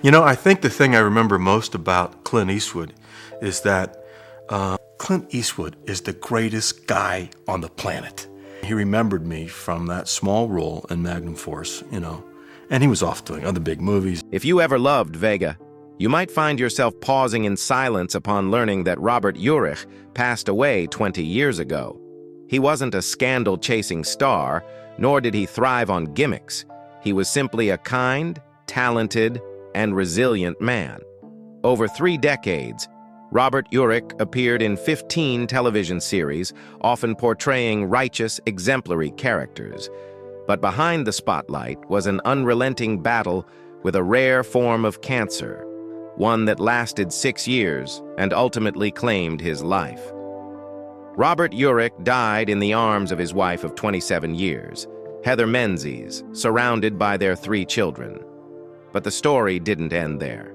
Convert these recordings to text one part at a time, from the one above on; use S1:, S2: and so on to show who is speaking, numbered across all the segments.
S1: I think the thing I remember most about Clint Eastwood is that Clint Eastwood is the greatest guy on the planet. He remembered me from that small role in Magnum Force, and he was off doing other big movies.
S2: If you ever loved Vega, you might find yourself pausing in silence upon learning that Robert Urich passed away 20 years ago. He wasn't a scandal-chasing star, nor did he thrive on gimmicks. He was simply a kind, talented, and resilient man. Over 3 decades, Robert Urich appeared in 15 television series, often portraying righteous, exemplary characters. But behind the spotlight was an unrelenting battle with a rare form of cancer, one that lasted 6 years and ultimately claimed his life. Robert Urich died in the arms of his wife of 27 years, Heather Menzies, surrounded by their 3 children. But the story didn't end there.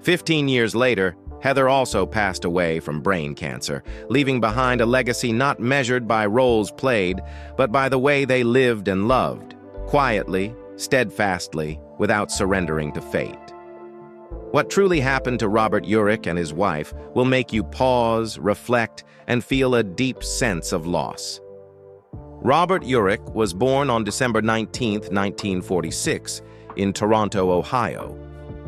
S2: 15 years later, Heather also passed away from brain cancer, leaving behind a legacy not measured by roles played, but by the way they lived and loved, quietly, steadfastly, without surrendering to fate. What truly happened to Robert Urich and his wife will make you pause, reflect, and feel a deep sense of loss. Robert Urich was born on December 19, 1946, in Toronto, Ohio,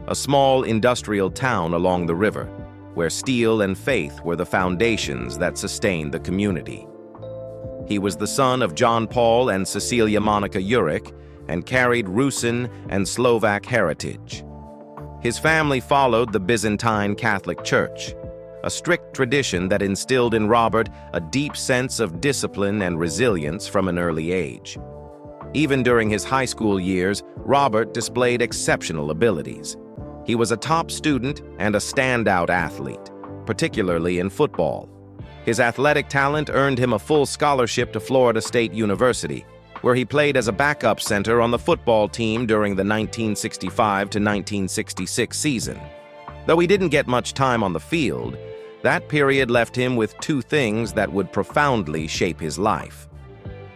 S2: a small industrial town along the river, where steel and faith were the foundations that sustained the community. He was the son of John Paul and Cecilia Monica Urich and carried Rusin and Slovak heritage. His family followed the Byzantine Catholic Church, a strict tradition that instilled in Robert a deep sense of discipline and resilience from an early age. Even during his high school years, Robert displayed exceptional abilities. He was a top student and a standout athlete, particularly in football. His athletic talent earned him a full scholarship to Florida State University, where he played as a backup center on the football team during the 1965 to 1966 season. Though he didn't get much time on the field, that period left him with 2 things that would profoundly shape his life: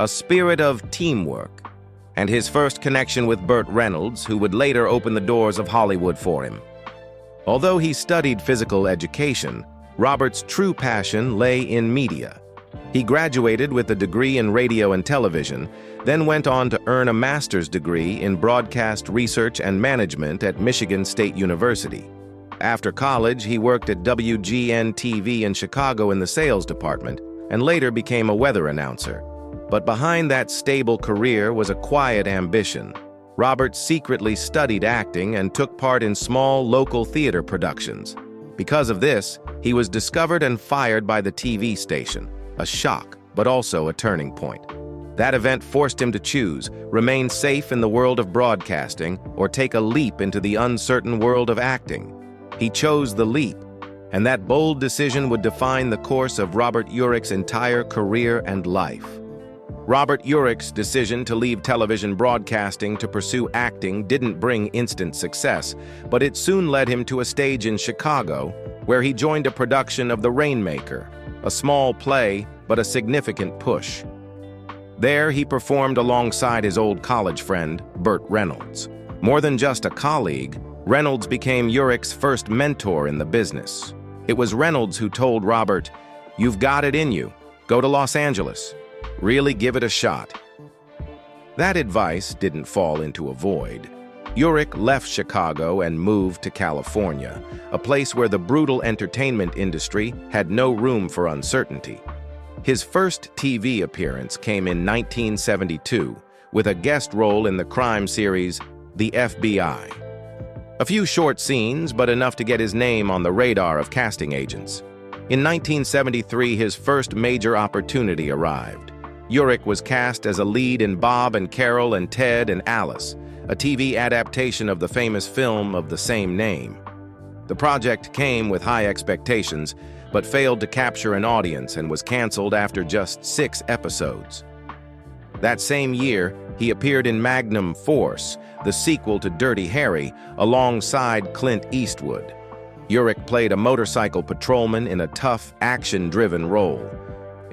S2: a spirit of teamwork, and his first connection with Burt Reynolds, who would later open the doors of Hollywood for him. Although he studied physical education, Robert's true passion lay in media. He graduated with a degree in radio and television, then went on to earn a master's degree in broadcast research and management at Michigan State University. After college, he worked at WGN-TV in Chicago in the sales department, and later became a weather announcer. But behind that stable career was a quiet ambition. Robert secretly studied acting and took part in small local theater productions. Because of this, he was discovered and fired by the TV station, a shock, but also a turning point. That event forced him to choose: remain safe in the world of broadcasting or take a leap into the uncertain world of acting. He chose the leap, and that bold decision would define the course of Robert Urich's entire career and life. Robert Urich's decision to leave television broadcasting to pursue acting didn't bring instant success, but it soon led him to a stage in Chicago, where he joined a production of The Rainmaker, a small play but a significant push. There he performed alongside his old college friend, Burt Reynolds. More than just a colleague, Reynolds became Urich's first mentor in the business. It was Reynolds who told Robert, "You've got it in you. Go to Los Angeles. Really give it a shot." That advice didn't fall into a void. Urich left Chicago and moved to California, a place where the brutal entertainment industry had no room for uncertainty. His first TV appearance came in 1972, with a guest role in the crime series The FBI. A few short scenes, but enough to get his name on the radar of casting agents. In 1973, his first major opportunity arrived. Urich was cast as a lead in Bob and Carol and Ted and Alice, a TV adaptation of the famous film of the same name. The project came with high expectations, but failed to capture an audience and was canceled after just 6 episodes. That same year, he appeared in Magnum Force, the sequel to Dirty Harry, alongside Clint Eastwood. Urich played a motorcycle patrolman in a tough, action-driven role.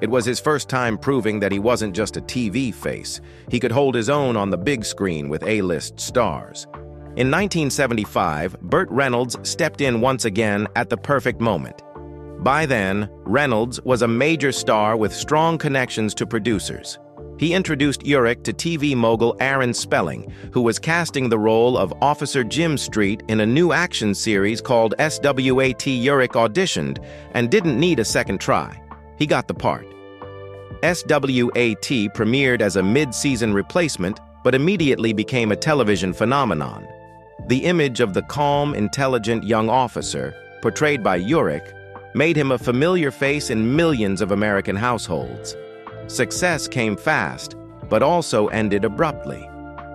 S2: It was his first time proving that he wasn't just a TV face. He could hold his own on the big screen with A-list stars. In 1975, Burt Reynolds stepped in once again at the perfect moment. By then, Reynolds was a major star with strong connections to producers. He introduced Urich to TV mogul Aaron Spelling, who was casting the role of Officer Jim Street in a new action series called SWAT. Urich auditioned and didn't need a second try. He got the part. SWAT premiered as a mid-season replacement, but immediately became a television phenomenon. The image of the calm, intelligent young officer, portrayed by Urich, made him a familiar face in millions of American households. Success came fast, but also ended abruptly.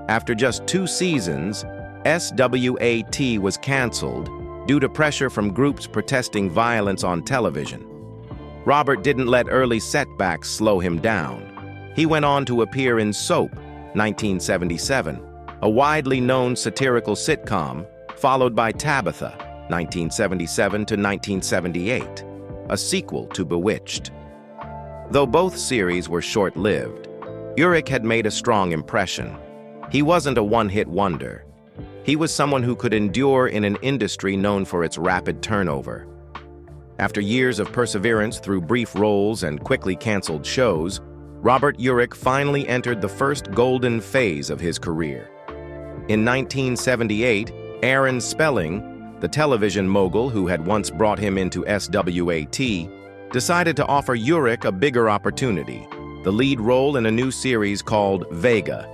S2: After just 2 seasons, SWAT was canceled due to pressure from groups protesting violence on television. Robert didn't let early setbacks slow him down. He went on to appear in Soap, 1977, a widely known satirical sitcom, followed by Tabitha, 1977 to 1978, a sequel to Bewitched. Though both series were short-lived, Urich had made a strong impression. He wasn't a one-hit wonder. He was someone who could endure in an industry known for its rapid turnover. After years of perseverance through brief roles and quickly canceled shows, Robert Urich finally entered the first golden phase of his career. In 1978, Aaron Spelling, the television mogul who had once brought him into SWAT, decided to offer Urich a bigger opportunity, the lead role in a new series called Vega.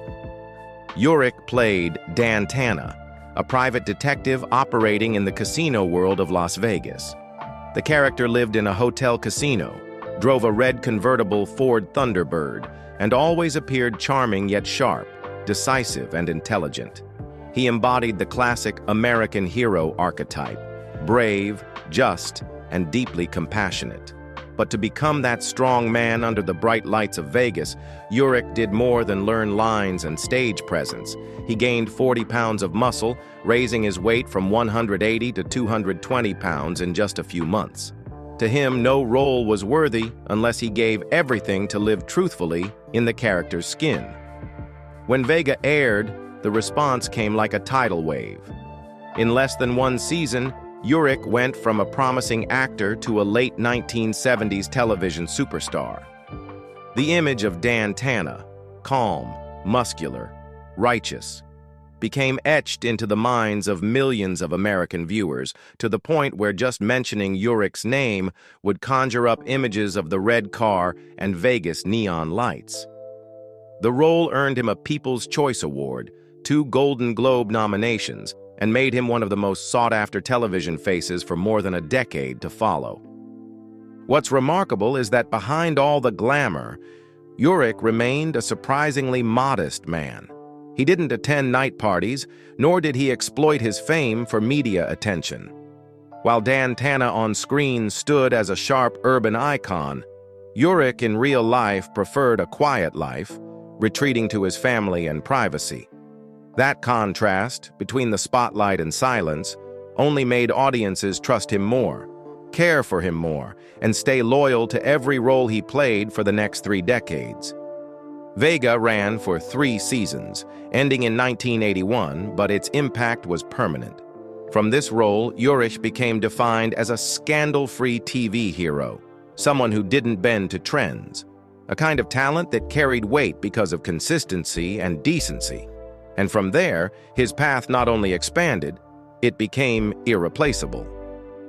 S2: Urich played Dan Tanna, a private detective operating in the casino world of Las Vegas. The character lived in a hotel casino, drove a red convertible Ford Thunderbird, and always appeared charming yet sharp, decisive and intelligent. He embodied the classic American hero archetype, brave, just, and deeply compassionate. But to become that strong man under the bright lights of Vegas, Urich did more than learn lines and stage presence. He gained 40 pounds of muscle, raising his weight from 180 to 220 pounds in just a few months. To him, no role was worthy unless he gave everything to live truthfully in the character's skin. When Vega aired, the response came like a tidal wave. In less than 1 season, Urich went from a promising actor to a late 1970s television superstar. The image of Dan Tanna, calm, muscular, righteous, became etched into the minds of millions of American viewers, to the point where just mentioning Urich's name would conjure up images of the red car and Vegas neon lights. The role earned him a People's Choice Award, 2 Golden Globe nominations, and made him one of the most sought-after television faces for more than a decade to follow. What's remarkable is that behind all the glamour, Urich remained a surprisingly modest man. He didn't attend night parties, nor did he exploit his fame for media attention. While Dan Tanna on screen stood as a sharp urban icon, Urich in real life preferred a quiet life, retreating to his family and privacy. That contrast, between the spotlight and silence, only made audiences trust him more, care for him more, and stay loyal to every role he played for the next 3 decades. Vega ran for 3 seasons, ending in 1981, but its impact was permanent. From this role, Urich became defined as a scandal-free TV hero, someone who didn't bend to trends, a kind of talent that carried weight because of consistency and decency. And from there, his path not only expanded, it became irreplaceable.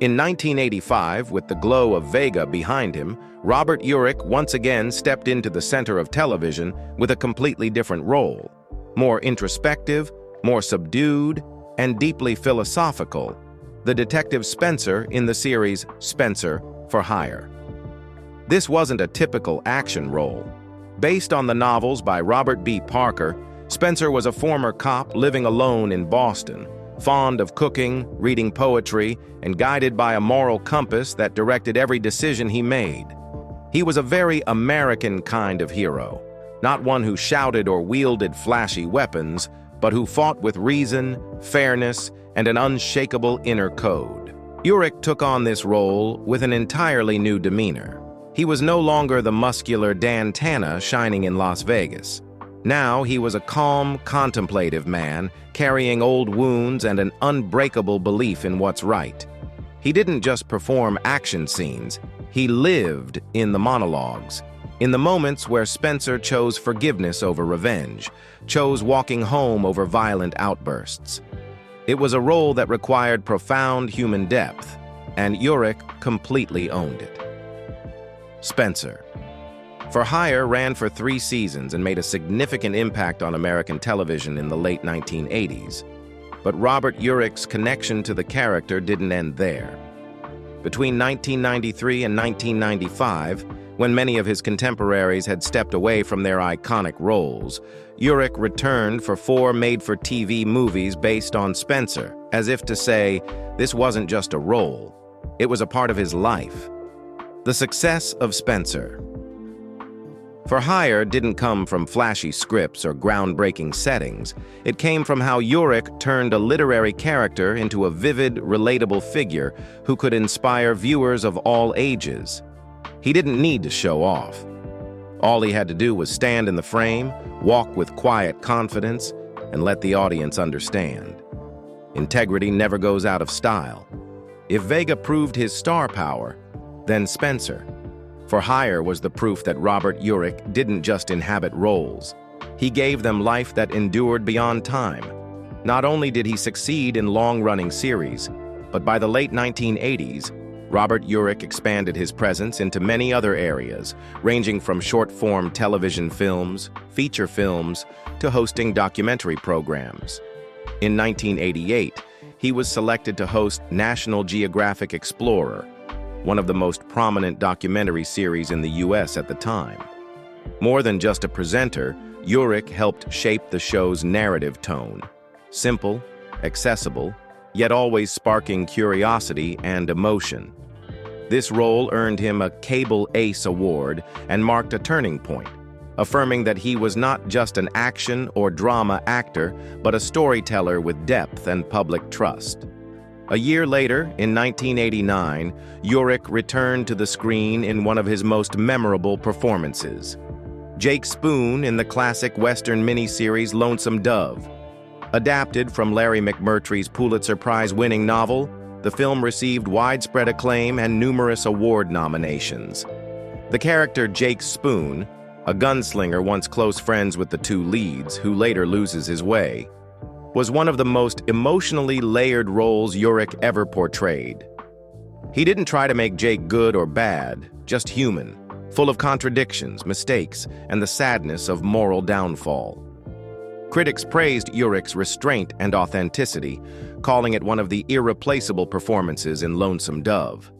S2: In 1985, with the glow of Vega behind him, Robert Urich once again stepped into the center of television with a completely different role. More introspective, more subdued, and deeply philosophical, the detective Spencer in the series Spencer for Hire. This wasn't a typical action role. Based on the novels by Robert B. Parker, Spencer was a former cop living alone in Boston, fond of cooking, reading poetry, and guided by a moral compass that directed every decision he made. He was a very American kind of hero, not one who shouted or wielded flashy weapons, but who fought with reason, fairness, and an unshakable inner code. Urich took on this role with an entirely new demeanor. He was no longer the muscular Dan Tanna shining in Las Vegas. Now he was a calm, contemplative man, carrying old wounds and an unbreakable belief in what's right. He didn't just perform action scenes, he lived in the monologues, in the moments where Spencer chose forgiveness over revenge, chose walking home over violent outbursts. It was a role that required profound human depth, and Urich completely owned it. Spencer. For Hire ran for 3 seasons and made a significant impact on American television in the late 1980s. But Robert Urich's connection to the character didn't end there. Between 1993 and 1995, when many of his contemporaries had stepped away from their iconic roles, Urich returned for 4 made-for-TV movies based on Spencer, as if to say, this wasn't just a role, it was a part of his life. The success of Spencer. For Hire didn't come from flashy scripts or groundbreaking settings. It came from how Urich turned a literary character into a vivid, relatable figure who could inspire viewers of all ages. He didn't need to show off. All he had to do was stand in the frame, walk with quiet confidence, and let the audience understand. Integrity never goes out of style. If Vega proved his star power, then Spencer. For Hire was the proof that Robert Urich didn't just inhabit roles. He gave them life that endured beyond time. Not only did he succeed in long-running series, but by the late 1980s, Robert Urich expanded his presence into many other areas, ranging from short-form television films, feature films, to hosting documentary programs. In 1988, he was selected to host National Geographic Explorer, one of the most prominent documentary series in the US at the time. More than just a presenter, Urich helped shape the show's narrative tone. Simple, accessible, yet always sparking curiosity and emotion. This role earned him a Cable Ace Award and marked a turning point, affirming that he was not just an action or drama actor, but a storyteller with depth and public trust. A year later, in 1989, Urich returned to the screen in one of his most memorable performances. Jake Spoon in the classic Western miniseries Lonesome Dove. Adapted from Larry McMurtry's Pulitzer Prize-winning novel, the film received widespread acclaim and numerous award nominations. The character Jake Spoon, a gunslinger once close friends with the 2 leads, who later loses his way, was one of the most emotionally layered roles Urich ever portrayed. He didn't try to make Jake good or bad, just human, full of contradictions, mistakes, and the sadness of moral downfall. Critics praised Urich's restraint and authenticity, calling it one of the irreplaceable performances in Lonesome Dove.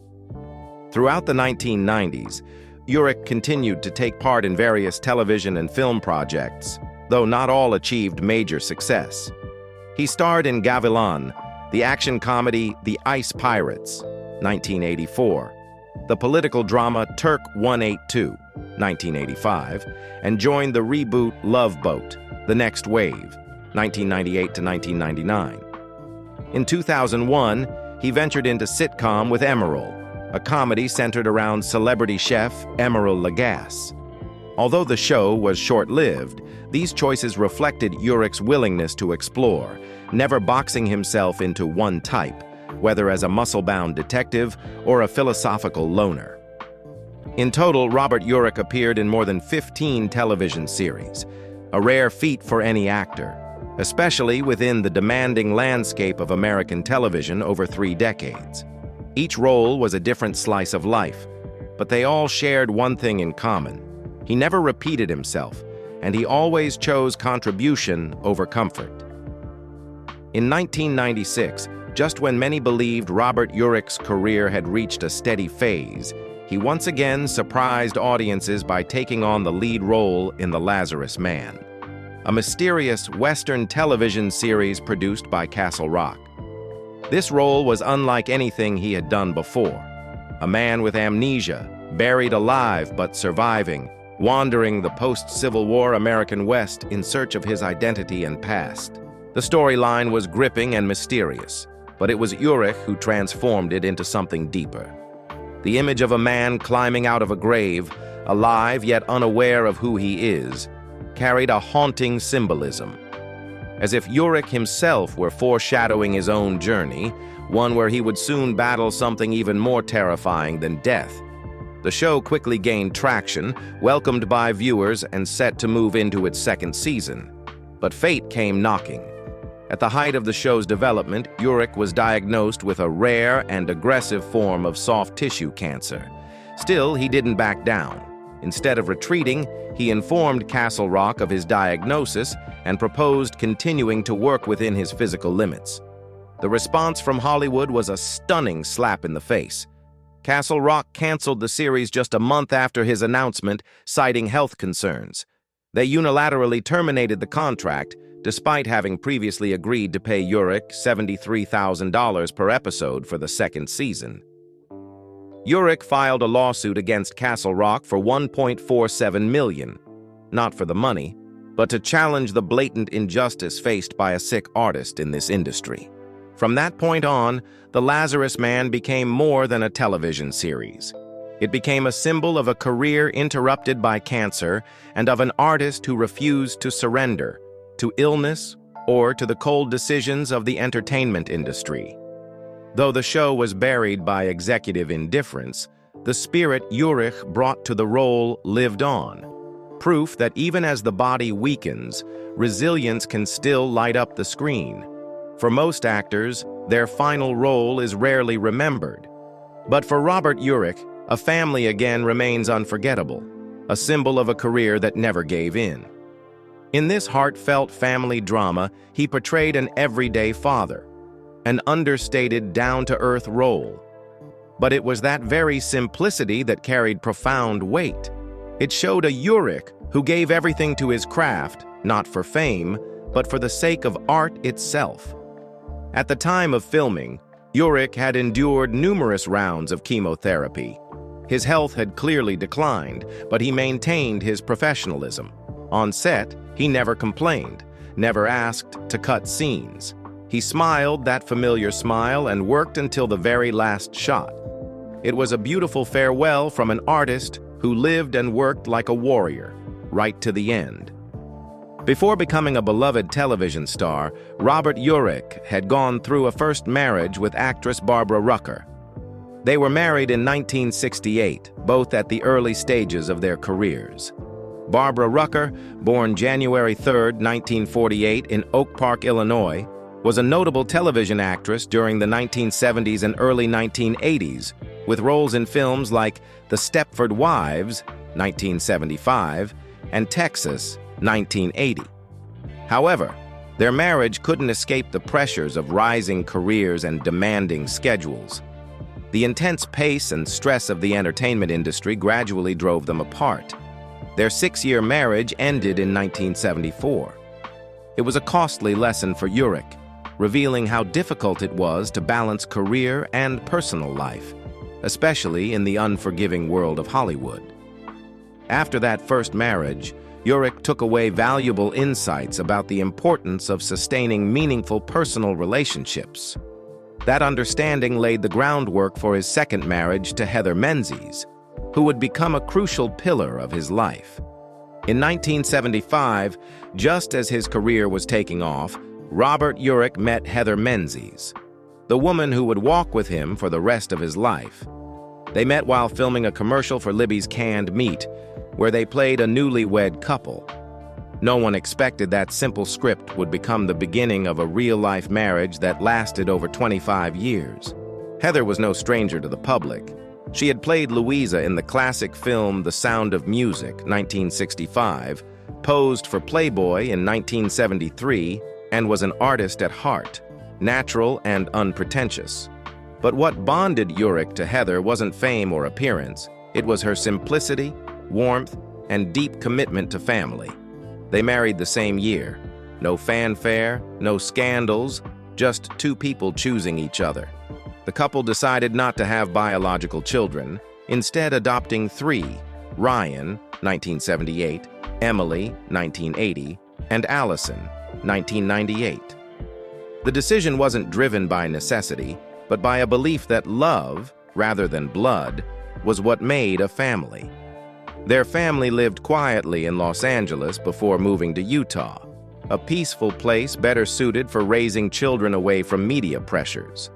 S2: Throughout the 1990s, Urich continued to take part in various television and film projects, though not all achieved major success. He starred in Gavilan, the action comedy The Ice Pirates, 1984, the political drama Turk 182, 1985, and joined the reboot Love Boat, The Next Wave, 1998 to 1999. In 2001, he ventured into sitcom with Emeril, a comedy centered around celebrity chef Emeril Lagasse. Although the show was short-lived, these choices reflected Urich's willingness to explore, never boxing himself into one type, whether as a muscle-bound detective or a philosophical loner. In total, Robert Urich appeared in more than 15 television series, a rare feat for any actor, especially within the demanding landscape of American television over 3 decades. Each role was a different slice of life, but they all shared one thing in common. He never repeated himself, and he always chose contribution over comfort. In 1996, just when many believed Robert Urich's career had reached a steady phase, he once again surprised audiences by taking on the lead role in The Lazarus Man, a mysterious Western television series produced by Castle Rock. This role was unlike anything he had done before. A man with amnesia, buried alive but surviving, wandering the post-Civil War American West in search of his identity and past. The storyline was gripping and mysterious, but it was Urich who transformed it into something deeper. The image of a man climbing out of a grave, alive yet unaware of who he is, carried a haunting symbolism. As if Urich himself were foreshadowing his own journey, one where he would soon battle something even more terrifying than death. The show quickly gained traction, welcomed by viewers, and set to move into its second season. But fate came knocking. At the height of the show's development, Urich was diagnosed with a rare and aggressive form of soft tissue cancer. Still, he didn't back down. Instead of retreating, he informed Castle Rock of his diagnosis and proposed continuing to work within his physical limits. The response from Hollywood was a stunning slap in the face. Castle Rock canceled the series just a month after his announcement, citing health concerns. They unilaterally terminated the contract, despite having previously agreed to pay Urich $73,000 per episode for the second season. Urich filed a lawsuit against Castle Rock for $1.47 million, not for the money, but to challenge the blatant injustice faced by a sick artist in this industry. From that point on, The Lazarus Man became more than a television series. It became a symbol of a career interrupted by cancer and of an artist who refused to surrender to illness or to the cold decisions of the entertainment industry. Though the show was buried by executive indifference, the spirit Urich brought to the role lived on. Proof that even as the body weakens, resilience can still light up the screen. For most actors, their final role is rarely remembered. But for Robert Urich, a family again remains unforgettable, a symbol of a career that never gave in. In this heartfelt family drama, he portrayed an everyday father, an understated, down-to-earth role. But it was that very simplicity that carried profound weight. It showed a Urich who gave everything to his craft, not for fame, but for the sake of art itself. At the time of filming, Urich had endured numerous rounds of chemotherapy. His health had clearly declined, but he maintained his professionalism. On set, he never complained, never asked to cut scenes. He smiled that familiar smile and worked until the very last shot. It was a beautiful farewell from an artist who lived and worked like a warrior, right to the end. Before becoming a beloved television star, Robert Urich had gone through a first marriage with actress Barbara Rucker. They were married in 1968, both at the early stages of their careers. Barbara Rucker, born January 3, 1948 in Oak Park, Illinois, was a notable television actress during the 1970s and early 1980s, with roles in films like The Stepford Wives, 1975, and Texas, 1980. However, their marriage couldn't escape the pressures of rising careers and demanding schedules. The intense pace and stress of the entertainment industry gradually drove them apart. Their 6-year marriage ended in 1974. It was a costly lesson for Urich, revealing how difficult it was to balance career and personal life, especially in the unforgiving world of Hollywood. After that first marriage, Urich took away valuable insights about the importance of sustaining meaningful personal relationships. That understanding laid the groundwork for his second marriage to Heather Menzies, who would become a crucial pillar of his life. In 1975, just as his career was taking off, Robert Urich met Heather Menzies, the woman who would walk with him for the rest of his life. They met while filming a commercial for Libby's canned meat, where they played a newlywed couple. No one expected that simple script would become the beginning of a real-life marriage that lasted over 25 years. Heather was no stranger to the public. She had played Louisa in the classic film The Sound of Music, 1965, posed for Playboy in 1973, and was an artist at heart, natural and unpretentious. But what bonded Urich to Heather wasn't fame or appearance. It was her simplicity, warmth, and deep commitment to family. They married the same year. No fanfare, no scandals, just two people choosing each other. The couple decided not to have biological children, instead adopting 3, Ryan, 1978, Emily, 1980, and Allison, 1998. The decision wasn't driven by necessity, but by a belief that love, rather than blood, was what made a family. Their family lived quietly in Los Angeles before moving to Utah, a peaceful place better suited for raising children away from media pressures.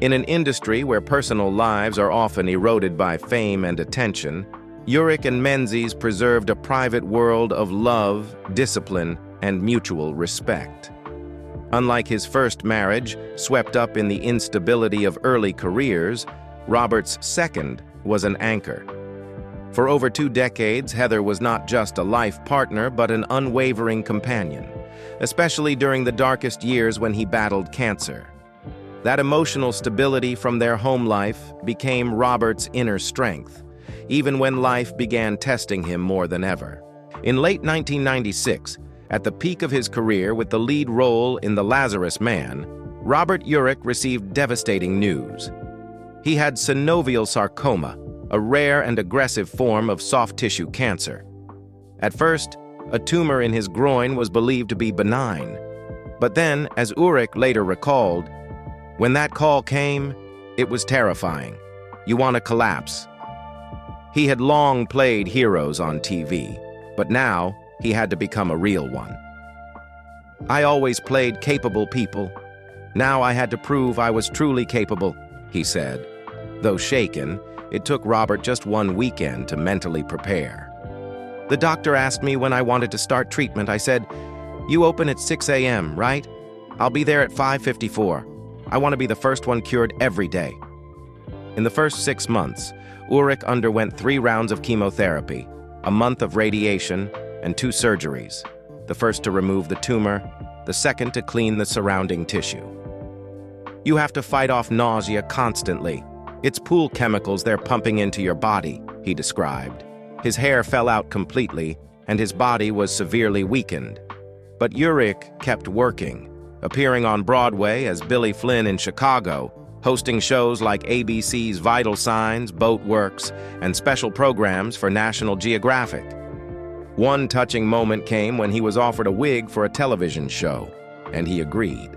S2: In an industry where personal lives are often eroded by fame and attention, Urich and Menzies preserved a private world of love, discipline, and mutual respect. Unlike his first marriage, swept up in the instability of early careers, Robert's second was an anchor. For over 2 decades, Heather was not just a life partner, but an unwavering companion, especially during the darkest years when he battled cancer. That emotional stability from their home life became Robert's inner strength, even when life began testing him more than ever. In late 1996, at the peak of his career with the lead role in The Lazarus Man, Robert Urich received devastating news. He had synovial sarcoma, a rare and aggressive form of soft tissue cancer. At first, a tumor in his groin was believed to be benign. But then, as Urich later recalled, "When that call came, it was terrifying. You want to collapse." He had long played heroes on TV, but now he had to become a real one. "I always played capable people. Now I had to prove I was truly capable," he said. Though shaken, it took Robert just 1 weekend to mentally prepare. "The doctor asked me when I wanted to start treatment. I said, 'You open at 6 a.m., right? I'll be there at 5:54. I want to be the first one cured every day.'" In the first 6 months, Urich underwent 3 rounds of chemotherapy, a month of radiation, and 2 surgeries, the first to remove the tumor, the second to clean the surrounding tissue. "You have to fight off nausea constantly. It's pool chemicals they're pumping into your body," he described. His hair fell out completely, and his body was severely weakened. But Urich kept working, appearing on Broadway as Billy Flynn in Chicago, hosting shows like ABC's Vital Signs, Boat Works, and special programs for National Geographic. One touching moment came when he was offered a wig for a television show, and he agreed.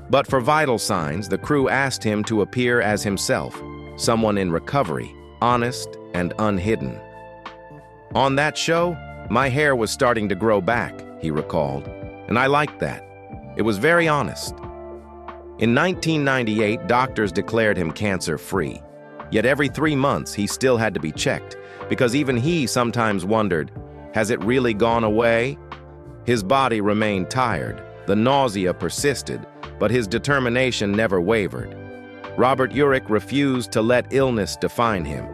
S2: But for Vital Signs, the crew asked him to appear as himself, someone in recovery, honest and unhidden. "On that show, my hair was starting to grow back," he recalled, "and I liked that. It was very honest." In 1998, doctors declared him cancer-free. Yet every 3 months, he still had to be checked, because even he sometimes wondered, has it really gone away? His body remained tired, the nausea persisted, but his determination never wavered. Robert Urich refused to let illness define him.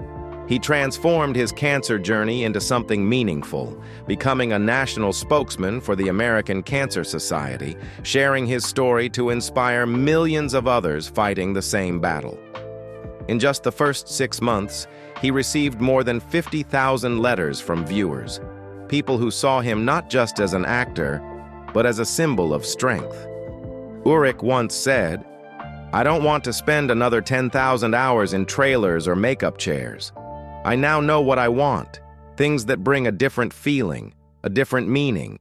S2: He transformed his cancer journey into something meaningful, becoming a national spokesman for the American Cancer Society, sharing his story to inspire millions of others fighting the same battle. In just the first 6 months, he received more than 50,000 letters from viewers, people who saw him not just as an actor, but as a symbol of strength. Urich once said, "I don't want to spend another 10,000 hours in trailers or makeup chairs. I now know what I want, things that bring a different feeling, a different meaning,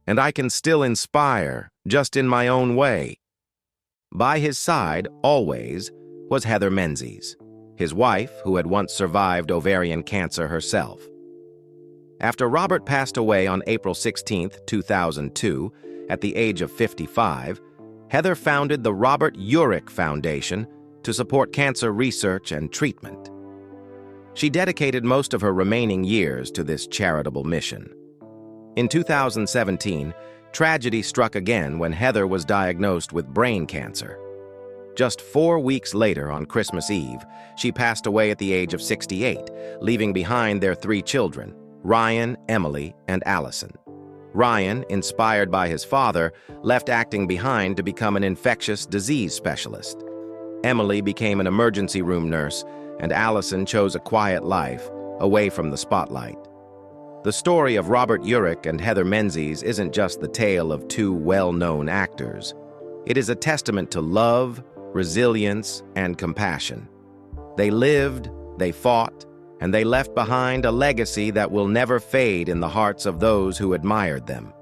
S2: and I can still inspire, just in my own way." By his side, always, was Heather Menzies, his wife who had once survived ovarian cancer herself. After Robert passed away on April 16, 2002, at the age of 55, Heather founded the Robert Urich Foundation to support cancer research and treatment. She dedicated most of her remaining years to this charitable mission. In 2017, tragedy struck again when Heather was diagnosed with brain cancer. Just 4 weeks later, on Christmas Eve, she passed away at the age of 68, leaving behind their 3 children, Ryan, Emily, and Allison. Ryan, inspired by his father, left acting behind to become an infectious disease specialist. Emily became an emergency room nurse, and Allison chose a quiet life, away from the spotlight. The story of Robert Urich and Heather Menzies isn't just the tale of 2 well-known actors. It is a testament to love, resilience, and compassion. They lived, they fought, and they left behind a legacy that will never fade in the hearts of those who admired them.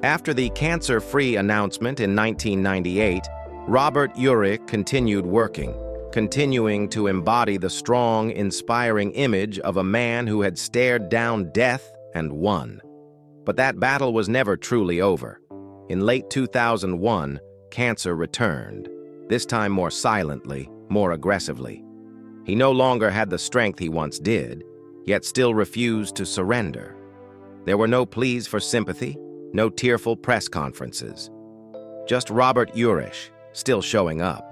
S2: After the cancer-free announcement in 1998, Robert Urich continued working, continuing to embody the strong, inspiring image of a man who had stared down death and won. But that battle was never truly over. In late 2001, cancer returned, this time more silently, more aggressively. He no longer had the strength he once did, yet still refused to surrender. There were no pleas for sympathy, no tearful press conferences. Just Robert Urich, still showing up.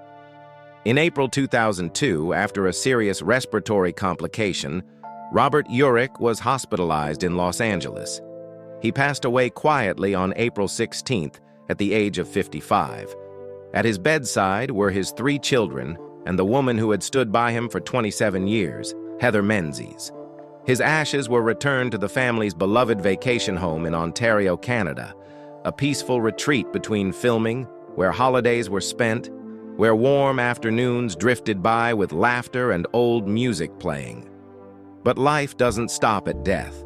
S2: In April 2002, after a serious respiratory complication, Robert Urich was hospitalized in Los Angeles. He passed away quietly on April 16th at the age of 55. At his bedside were his 3 children and the woman who had stood by him for 27 years, Heather Menzies. His ashes were returned to the family's beloved vacation home in Ontario, Canada, a peaceful retreat between filming, where holidays were spent, where warm afternoons drifted by with laughter and old music playing. But life doesn't stop at death.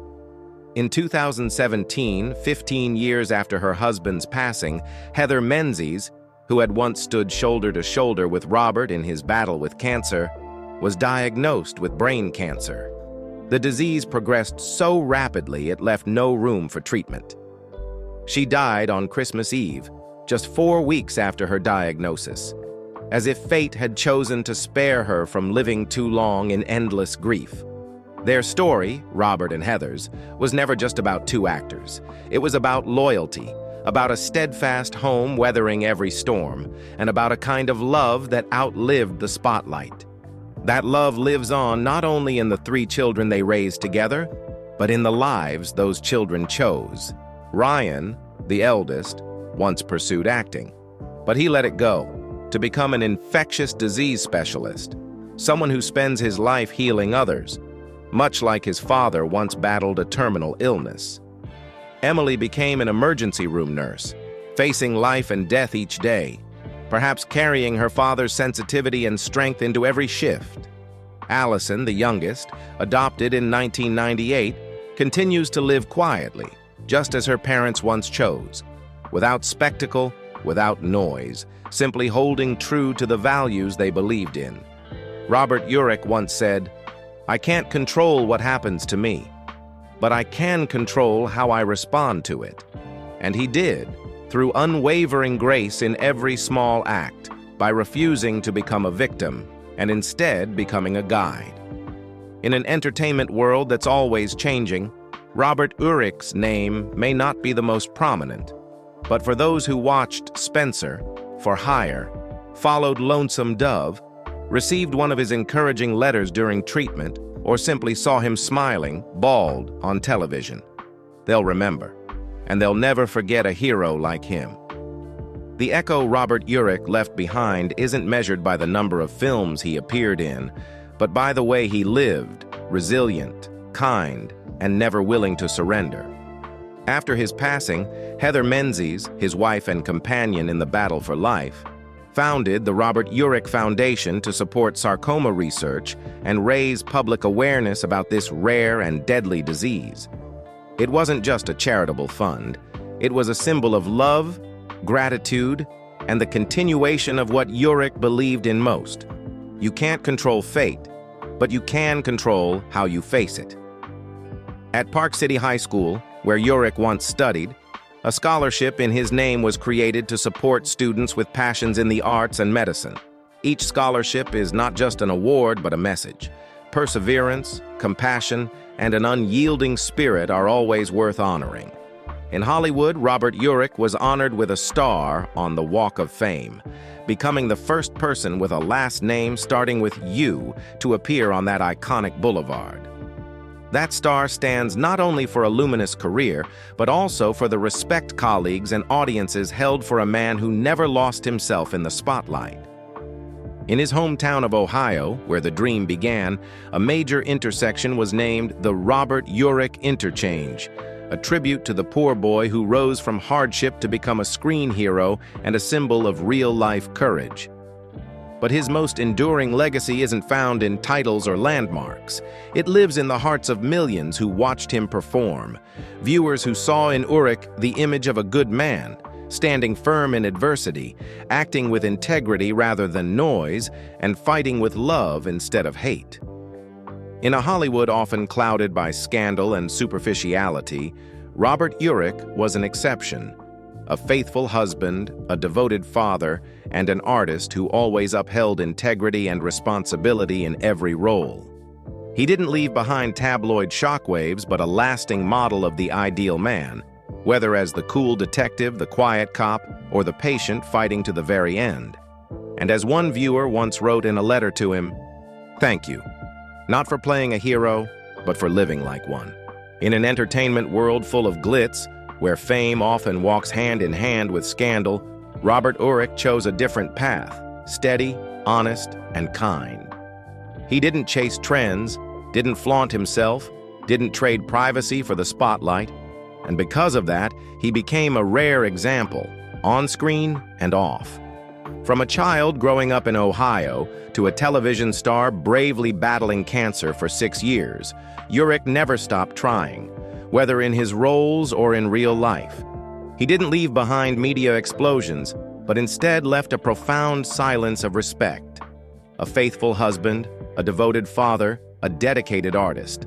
S2: In 2017, 15 years after her husband's passing, Heather Menzies, who had once stood shoulder to shoulder with Robert in his battle with cancer, was diagnosed with brain cancer. The disease progressed so rapidly it left no room for treatment. She died on Christmas Eve, just 4 weeks after her diagnosis, as if fate had chosen to spare her from living too long in endless grief. Their story, Robert and Heather's, was never just about 2 actors. It was about loyalty, about a steadfast home weathering every storm, and about a kind of love that outlived the spotlight. That love lives on not only in the 3 children they raised together, but in the lives those children chose. Ryan, the eldest, once pursued acting, but he let it go to become an infectious disease specialist, someone who spends his life healing others, much like his father once battled a terminal illness. Emily became an emergency room nurse, facing life and death each day, perhaps carrying her father's sensitivity and strength into every shift. Allison, the youngest, adopted in 1998, continues to live quietly, just as her parents once chose, without spectacle, without noise, simply holding true to the values they believed in. Robert Urich once said, "I can't control what happens to me, but I can control how I respond to it." And he did, through unwavering grace in every small act, by refusing to become a victim and instead becoming a guide. In an entertainment world that's always changing, Robert Urich's name may not be the most prominent, but for those who watched Spencer, For Hire, followed Lonesome Dove, received one of his encouraging letters during treatment, or simply saw him smiling, bald, on television, they'll remember, and they'll never forget a hero like him. The echo Robert Urich left behind isn't measured by the number of films he appeared in, but by the way he lived, resilient, kind, and never willing to surrender. After his passing, Heather Menzies, his wife and companion in the battle for life, founded the Robert Urich Foundation to support sarcoma research and raise public awareness about this rare and deadly disease. It wasn't just a charitable fund. It was a symbol of love, gratitude, and the continuation of what Urich believed in most. You can't control fate, but you can control how you face it. At Park City High School, where Urich once studied, a scholarship in his name was created to support students with passions in the arts and medicine. Each scholarship is not just an award, but a message. Perseverance, compassion, and an unyielding spirit are always worth honoring. In Hollywood, Robert Urich was honored with a star on the Walk of Fame, becoming the first person with a last name starting with U to appear on that iconic boulevard. That star stands not only for a luminous career, but also for the respect colleagues and audiences held for a man who never lost himself in the spotlight. In his hometown of Ohio, where the dream began, a major intersection was named the Robert Urich Interchange, a tribute to the poor boy who rose from hardship to become a screen hero and a symbol of real-life courage. But his most enduring legacy isn't found in titles or landmarks. It lives in the hearts of millions who watched him perform, viewers who saw in Urich the image of a good man, standing firm in adversity, acting with integrity rather than noise, and fighting with love instead of hate. In a Hollywood often clouded by scandal and superficiality, Robert Urich was an exception. A faithful husband, a devoted father, and an artist who always upheld integrity and responsibility in every role. He didn't leave behind tabloid shockwaves, but a lasting model of the ideal man, whether as the cool detective, the quiet cop, or the patient fighting to the very end. And as one viewer once wrote in a letter to him, "Thank you, not for playing a hero, but for living like one." In an entertainment world full of glitz, where fame often walks hand in hand with scandal, Robert Urich chose a different path, steady, honest, and kind. He didn't chase trends, didn't flaunt himself, didn't trade privacy for the spotlight, and because of that, he became a rare example, on screen and off. From a child growing up in Ohio to a television star bravely battling cancer for 6 years, Urich never stopped trying, whether in his roles or in real life. He didn't leave behind media explosions, but instead left a profound silence of respect. A faithful husband, a devoted father, a dedicated artist.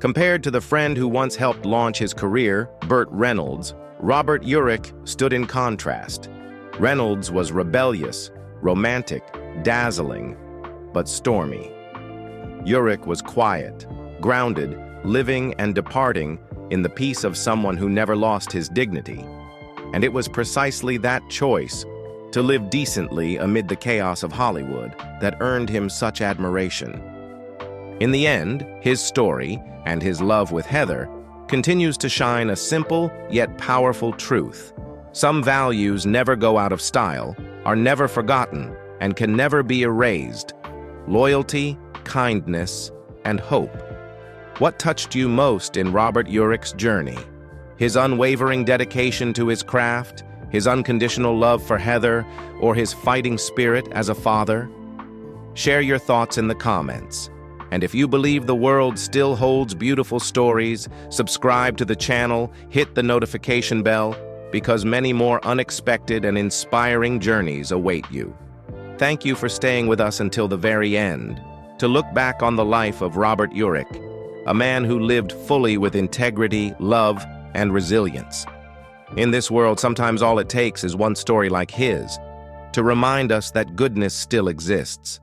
S2: Compared to the friend who once helped launch his career, Burt Reynolds, Robert Urich stood in contrast. Reynolds was rebellious, romantic, dazzling, but stormy. Urich was quiet, grounded, living and departing in the peace of someone who never lost his dignity. And it was precisely that choice, to live decently amid the chaos of Hollywood, that earned him such admiration. In the end, his story, and his love with Heather, continues to shine a simple yet powerful truth. Some values never go out of style, are never forgotten, and can never be erased. Loyalty, kindness, and hope. What touched you most in Robert Urich's journey? His unwavering dedication to his craft, his unconditional love for Heather, or his fighting spirit as a father? Share your thoughts in the comments. And if you believe the world still holds beautiful stories, subscribe to the channel, hit the notification bell, because many more unexpected and inspiring journeys await you. Thank you for staying with us until the very end, to look back on the life of Robert Urich, a man who lived fully with integrity, love, and resilience. In this world, sometimes all it takes is one story like his to remind us that goodness still exists.